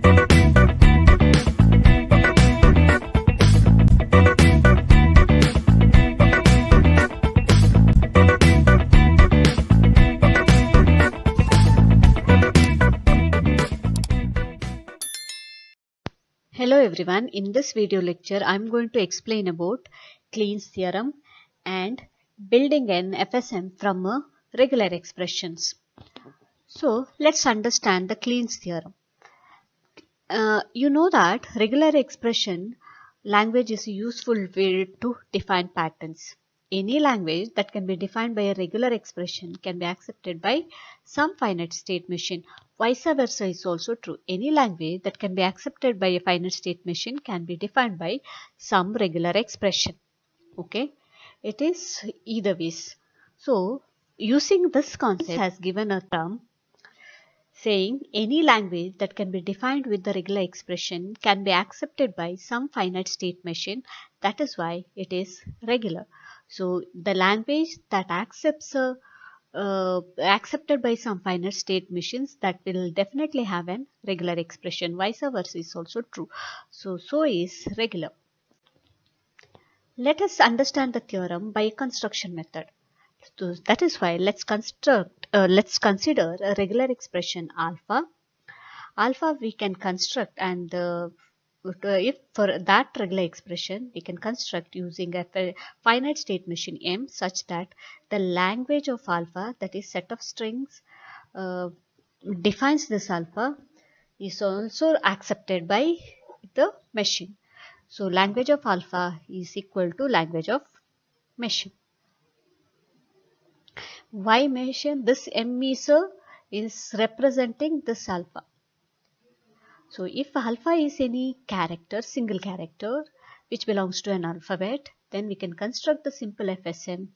Hello everyone, in this video lecture I am going to explain about Kleen's theorem and building an FSM from regular expressions. So let's understand the Kleen's theorem. You know that regular expression language is a useful way to define patterns. Any language that can be defined by a regular expression can be accepted by some finite state machine. Vice versa is also true. Any language that can be accepted by a finite state machine can be defined by some regular expression. Okay, it is either ways. So using this concept has given a term saying any language that can be defined with the regular expression can be accepted by some finite state machine. That is why it is regular. So the language that accepts accepted by some finite state machines, that will definitely have an regular expression. Vice versa is also true. So is regular. Let us understand the theorem by a construction method. So that is why let's consider a regular expression alpha. Alpha we can construct, and if for that regular expression we can construct using a finite state machine M, such that the language of alpha, that is set of strings defines this alpha, is also accepted by the machine. So language of alpha is equal to language of machine. Why machine? This M is representing this alpha. So if alpha is any character, single character which belongs to an alphabet, then we can construct the simple FSM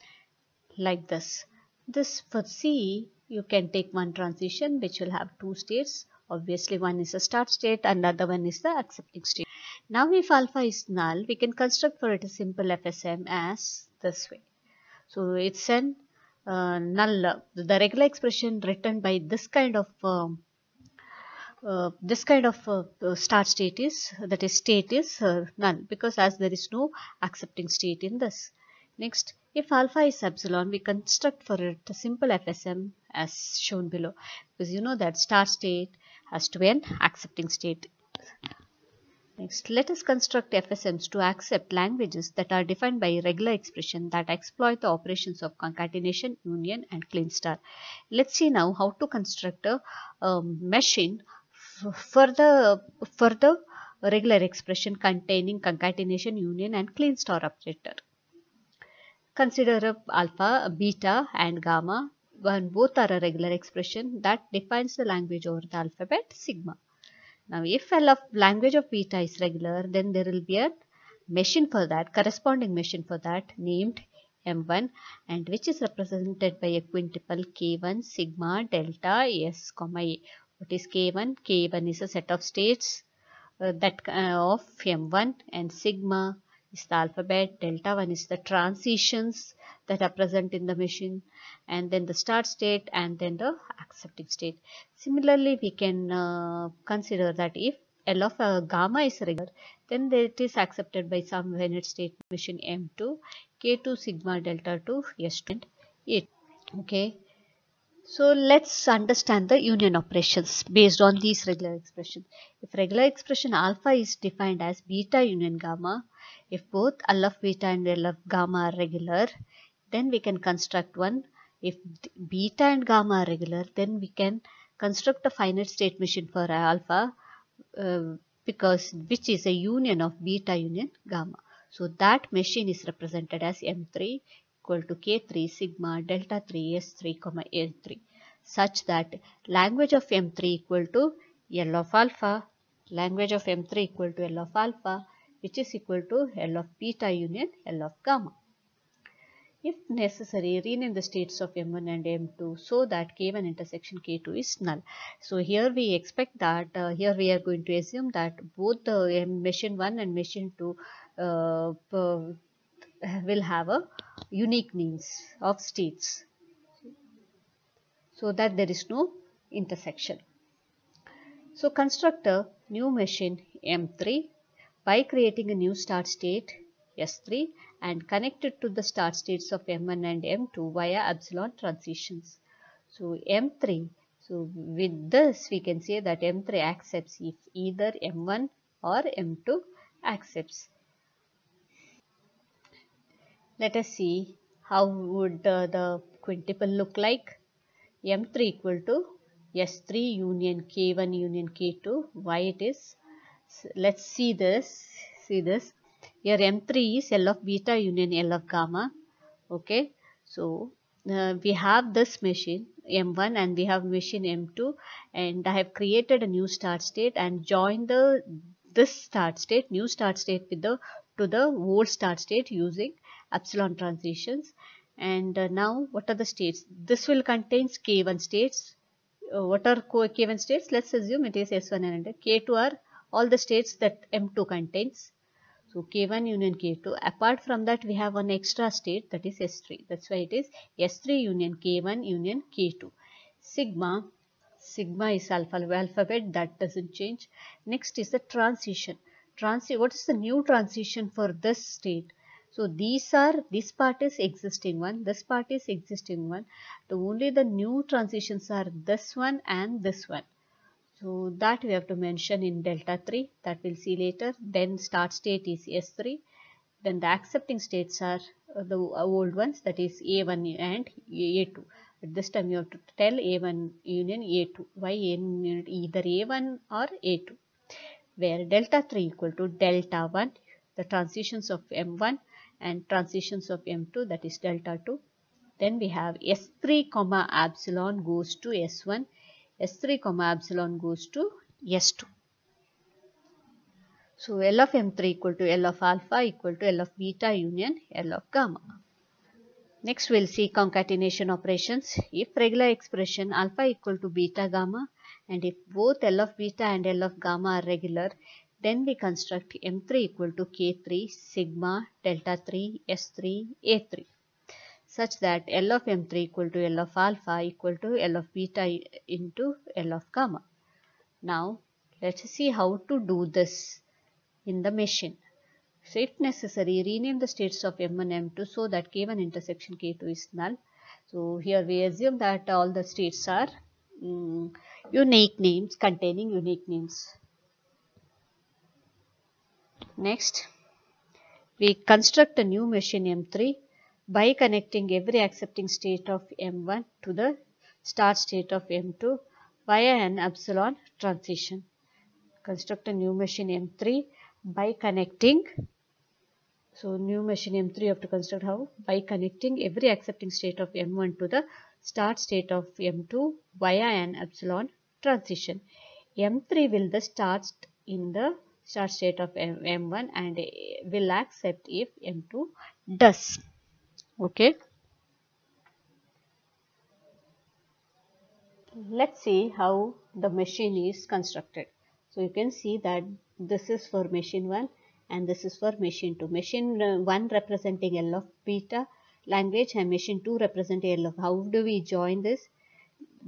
like this. This for C, you can take one transition which will have two states. Obviously one is a start state and the other one is the accepting state. Now if alpha is null, we can construct for it a simple FSM as this way. So it's an null, the regular expression written by this kind of start state is, that is state is null, because as there is no accepting state in this. Next, if alpha is epsilon, we construct for it a simple FSM as shown below, because you know that start state has to be an accepting state. Next, let us construct FSMs to accept languages that are defined by regular expression that exploit the operations of concatenation, union and clean star. Let's see now how to construct a machine for the regular expression containing concatenation, union and clean star operator. Consider alpha, beta and gamma, when both are a regular expression that defines the language over the alphabet sigma. Now if language of beta is regular, then there will be a machine for that, corresponding machine for that, named M1, and which is represented by a quintuple K1 sigma delta S, A. What is K1? K1 is a set of states of M1, and sigma is the alphabet, delta 1 is the transitions that are present in the machine, and then the start state and then the accepting state. Similarly, we can consider that if L of gamma is regular, then it is accepted by some finite state machine M2, K2 sigma delta 2 S2 and 8. Okay. So let's understand the union operations based on these regular expressions. If regular expression alpha is defined as beta union gamma, if both L of beta and L of gamma are regular, then we can construct one. If beta and gamma are regular, then we can construct a finite state machine for alpha, because which is a union of beta union gamma. So that machine is represented as M3 equal to K3 sigma delta 3 S3 S3, such that language of M3 equal to L of alpha, language of M3 equal to L of alpha, which is equal to L of beta union L of gamma. If necessary, rename the states of M1 and M2 so that K1 intersection K2 is null. So here we expect that, here we are going to assume that both the machine 1 and machine 2 will have a unique means of states, so that there is no intersection. So construct a new machine M3 by creating a new start state S3 and connect it to the start states of M1 and M2 via epsilon transitions. So M3, so with this we can say that M3 accepts if either M1 or M2 accepts. Let us see how would the quintuple look like. M3 equal to S3 union K1 union K2. Why it is? Let's see this. See this. Here M3 is L of beta union L of gamma. Okay. So we have this machine M1 and we have machine M2, and I have created a new start state and joined this start state, new start state with the to the old start state using epsilon transitions. And now what are the states? This will contains K1 states. What are K1 states? Let's assume it is S1 and K2 are all the states that M2 contains. So K1 union K2. Apart from that, we have one extra state, that is S3. That's why it is S3 union K1 union K2. Sigma is alphabet, that doesn't change. Next is the transition. What is the new transition for this state? So this part is existing one, this part is existing one. Only the new transitions are this one and this one. So that we have to mention in delta 3, that we'll see later. Then start state is S3. Then the accepting states are the old ones, that is A1 and A2. At this time you have to tell A1 union A2. Why either A1 or A2? Where delta 3 equal to delta 1, the transitions of M1 and transitions of M2, that is delta 2. Then we have S3 comma epsilon goes to S1. S3 comma epsilon goes to S2. So L of M3 equal to L of alpha equal to L of beta union L of gamma. Next we'll see concatenation operations. If regular expression alpha equal to beta gamma, and if both L of beta and L of gamma are regular, then we construct M3 equal to K3 sigma delta 3 S3 A3, such that L of M3 equal to L of alpha equal to L of beta into L of gamma. Now let's see how to do this in the machine. So if necessary, rename the states of M1 and M2 so that K1 intersection K2 is null. So here we assume that all the states are unique names, containing unique names. Next, we construct a new machine M3 by connecting every accepting state of M1 to the start state of M2 via an epsilon transition. Construct a new machine M3 by connecting. So new machine M3 you have to construct how? By connecting every accepting state of M1 to the start state of M2 via an epsilon transition. M3 will the start in the start state of M1 and will accept if M2 does. Okay. Let's see how the machine is constructed. So you can see that this is for machine 1 and this is for machine 2. Machine 1 representing L of beta language and machine 2 representing L of. How do we join this?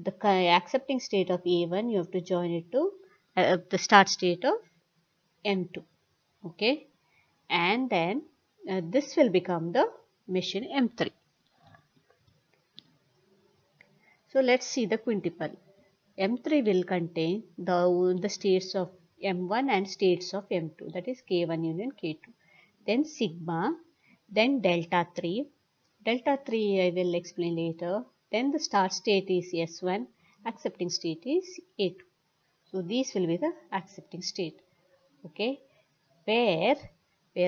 The accepting state of A1 you have to join it to the start state of M2. Okay. And then this will become the machine M3. So let's see the quintuple. M3 will contain the states of M1 and states of M2, that is K1 union K2. Then sigma, then delta 3. Delta 3 I will explain later. Then the start state is S1, accepting state is A2. So these will be the accepting state. Okay. Where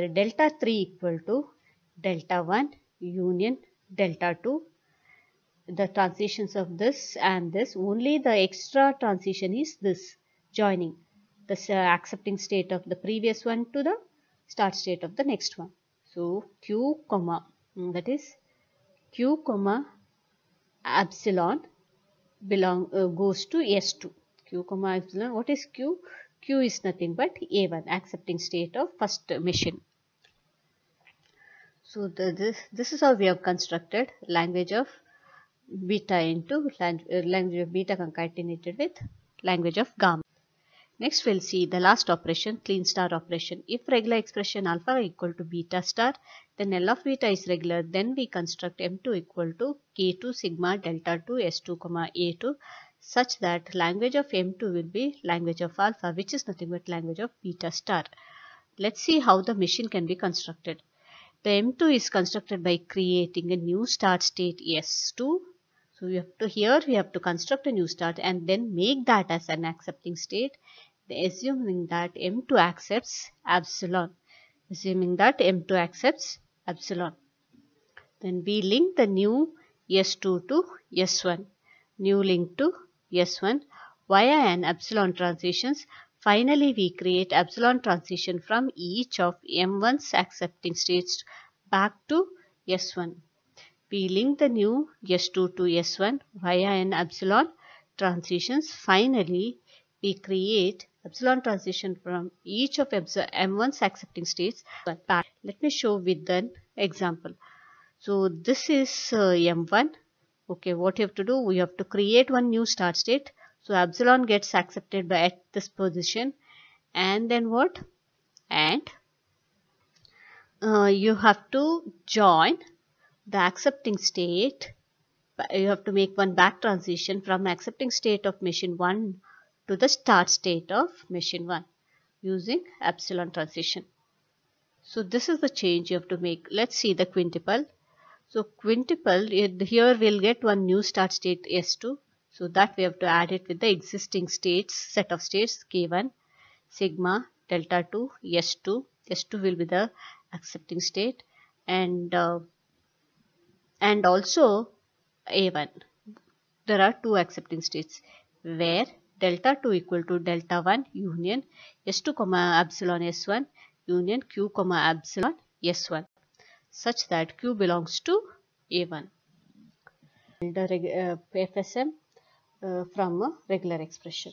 delta 3 equal to delta 1 union delta 2. The transitions of this and this, only the extra transition is this, joining this accepting state of the previous one to the start state of the next one. So q comma that is q comma epsilon goes to S2. Q comma epsilon, what is q? Q is nothing but A1, accepting state of first machine. So this is how we have constructed language of beta into language of beta concatenated with language of gamma. Next we'll see the last operation, clean star operation. If regular expression alpha equal to beta star, then L of beta is regular, then we construct M2 equal to K2 sigma delta 2 S2 comma A2 such that language of M2 will be language of alpha, which is nothing but language of beta star. Let's see how the machine can be constructed. The M2 is constructed by creating a new start state S2. So we have to construct a new start and then make that as an accepting state, assuming that M2 accepts epsilon. Assuming that M2 accepts epsilon. Then we link the new S2 to S1. New link to S1 via an epsilon transitions. Finally, we create epsilon transition from each of M1's accepting states back to S1. We link the new S2 to S1 via an epsilon transitions. Finally, we create epsilon transition from each of M1's accepting states. Let me show with an example. So this is M1. Okay, what you have to do? We have to create one new start state. So epsilon gets accepted by at this position, and then what? And you have to join the accepting state. You have to make one back transition from accepting state of machine 1 to the start state of machine 1 using epsilon transition. So this is the change you have to make. Let's see the quintuple. So quintuple, here we'll get one new start state S2. So that we have to add it with the existing states, set of states K1, sigma, delta 2, S2. S2 will be the accepting state, and also A1. There are two accepting states where delta 2 equal to delta 1 union S2 comma epsilon S1 union Q comma epsilon S1 such that Q belongs to A1. The FSM from a regular expression.